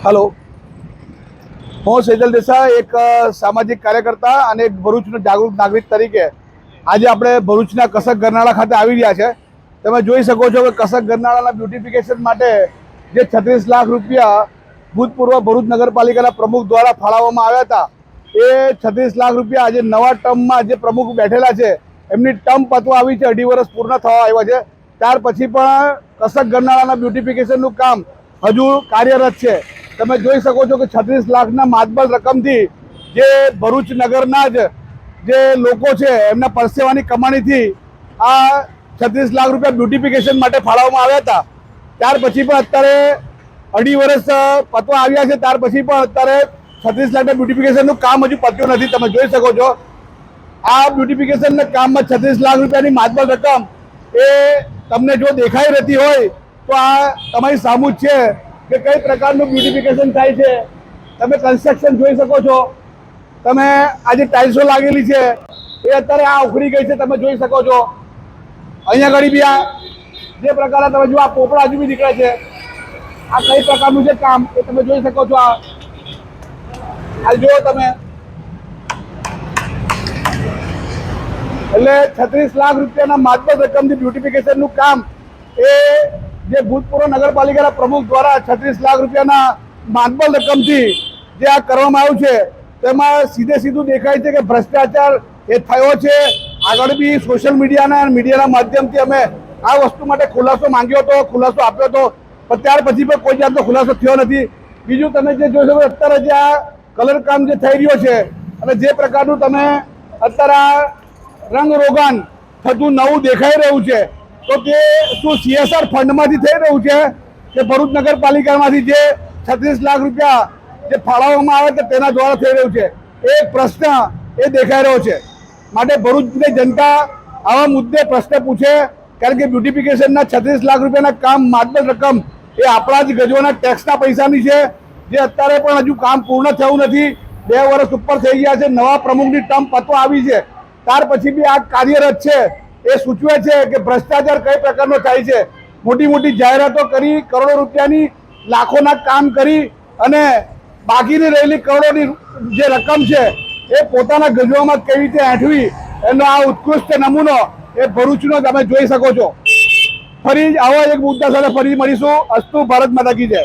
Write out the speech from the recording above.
Hello, હું સેજલ દેસાઈ એક સામાજિક કાર્યકર્તા અને એક ભરૂચનો જાગૃત નાગરિક તરીકે આજે આપણે ભરૂચના કસક ગરનાળા ખાતે આવી રહ્યા છે। તમે જોઈ શકો છો કે કસક ગરનાળાના બ્યુટિફિકેશન માટે જે 36 લાખ રૂપિયા ભૂતપૂર્વ ભરૂચ નગરપાલિકાના પ્રમુખ દ્વારા ફાળવવામાં આવ્યા હતા, એ 36 લાખ રૂપિયા આજે નવા ટર્મમાં જે પ્રમુખ બેઠેલા છે એમની ટર્મ પતવા આવી છે, 2.5 વર્ષ પૂર્ણ થવા આવ્યા છે। ત્યાર પછી પણ કસક ગરનાળાના બ્યુટિફિકેશનનું કામ હજુ કાર્યરત છે। તમે જોઈ શકો છો કે 36 લાખના માતબર રકમથી જે ભરૂચ નગરના જે લોકો છે એમના પરસેવાની કમાણીથી આ 36 લાખ રૂપિયા બ્યુટિફિકેશન માટે ફાળવવામાં આવ્યા હતા। ત્યાર પછી પણ અત્યારે 2.5 વર્ષ પતવા આવ્યા છે, ત્યાર પછી પણ અત્યારે 36 લાખના બ્યુટિફિકેશનનું કામ હજુ પત્યું નથી। તમે જોઈ શકો છો આ બ્યુટિફિકેશનના કામમાં 36 લાખ રૂપિયાની માતબર રકમ એ તમને જો દેખાઈ રહેતી હોય તો આ તમારી સામું જ છે કે કઈ પ્રકારનું બ્યુટિફિકેશન થાય છે। તમે કન્સ્ટ્રક્શન જોઈ શકો છો, તમે આજે ટાઇલ્સો લાગેલી છે એ અત્યારે આ ઉખડી ગઈ છે, તમે જોઈ શકો છો। અહીંયા ઘડી બી આ જે પ્રકારના તમે જો આ પોપડા હજુ બી નીકળે છે, આ કઈ પ્રકારનું છે કામ એ તમે જોઈ શકો છો। આ જુઓ તમે, એટલે 36 લાખ રૂપિયાના માતબર રકમથી બ્યુટિફિકેશનનું કામ એ જે ભૂતપૂર્વ નગરપાલિકાના પ્રમુખ દ્વારા 36 લાખ રૂપિયાના માતબર રકમથી જે આ કરવામાં આવ્યું છે તેમાં સીધું દેખાય છે કે ભ્રષ્ટાચાર એ થયો છે। આગળ બી સોશિયલ મીડિયાના માધ્યમથી અમે આ વસ્તુ માટે ખુલાસો માંગ્યો હતો, ખુલાસો આપ્યો હતો, પણ ત્યાર પછી પણ કોઈ જાતનો ખુલાસો થયો નથી। બીજું તમે જે જોઈ શકો અત્યારે જે આ કલર કામ જે થઈ રહ્યો છે અને જે પ્રકારનું તમે અત્યારે આ રંગરોગાન થતું નવું દેખાઈ રહ્યું છે, તો તે શું CSR ફંડમાંથી થઈ રહ્યું છે કે ભરૂચ નગરપાલિકામાંથી જે 36 લાખ રૂપિયા જે ફાળવવામાં આવે છે તેના દ્વારા થઈ રહ્યું છે? એક પ્રશ્ન એ દેખાઈ રહ્યો છે। માટે ભરૂચની જનતા આવા મુદ્દે પ્રશ્ન પૂછે, કારણ કે બ્યુટિફિકેશનના 36 લાખ રૂપિયાના કામ માતબર રકમ એ આપણા જ ગજવાના ટેક્સના પૈસાની છે, જે અત્યારે પણ હજુ કામ પૂર્ણ થયું નથી। 2 વર્ષ ઉપર થઈ ગયા છે, નવા પ્રમુખની ટર્મ પતવા આવી છે, ત્યાર પછી બી આ કાર્યરત છે। એ સૂચવે છે કે ભ્રષ્ટાચાર કઈ પ્રકારનો થાય છે। મોટી મોટી જાહેરાતો કરી, કરોડો રૂપિયાની લાખોના કામ કરી અને બાકીની રહેલી કરોડોની જે રકમ છે એ પોતાના ગજવામાં કેવી રીતે એંઠવી, એનો આ ઉત્કૃષ્ટ નમૂનો એ ભરૂચનો તમે જોઈ શકો છો। ફરી આવા એક મુદ્દા સાથે ફરી મળીશું। અસ્તુ, ભારત માતા કી જય।